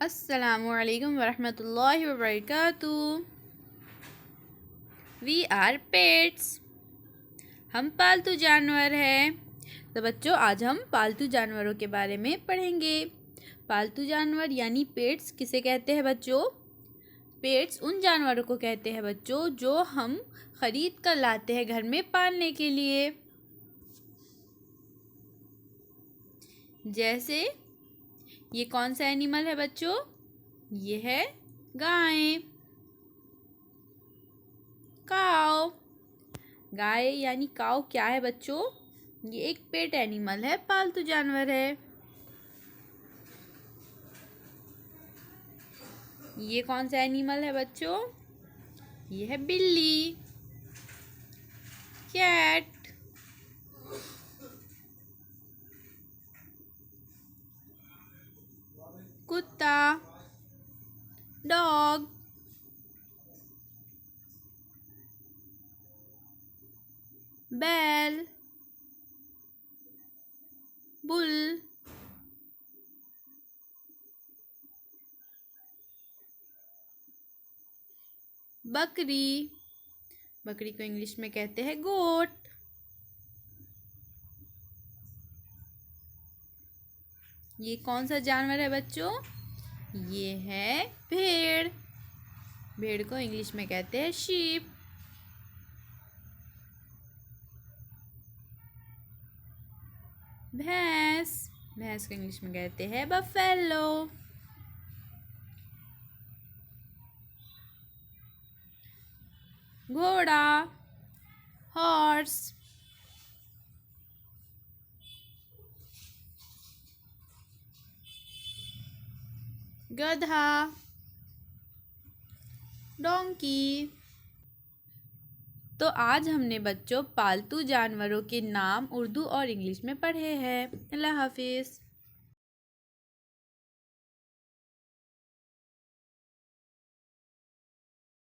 अस्सलामुअलैकुम वरहमतुल्लाहि वबरकातुहू। We are pets. हम पालतू जानवर हैं। तो बच्चों, आज हम पालतू जानवरों के बारे में पढ़ेंगे। पालतू जानवर यानी पेट्स किसे कहते हैं बच्चों? पेट्स उन जानवरों को कहते हैं बच्चों जो हम ख़रीद कर लाते हैं घर में पालने के लिए। जैसे ये कौन सा एनिमल है बच्चों? ये है गाय, काव। गाय यानी काव क्या है बच्चों? ये एक पेट एनिमल है, पालतू जानवर है। ये कौन सा एनिमल है बच्चों? ये है बिल्ली, कैट। कुत्ता, डॉग। बैल, बुल। बकरी, बकरी को इंग्लिश में कहते हैं गोट। ये कौन सा जानवर है बच्चों? ये है भेड़। भेड़ को इंग्लिश में कहते हैं शीप। भैंस, भैंस को इंग्लिश में कहते हैं बफेलो। घोड़ा, हॉर्स। गधा, डोंकी। तो आज हमने बच्चों पालतू जानवरों के नाम उर्दू और इंग्लिश में पढ़े हैं। अल्लाह हाफिज़।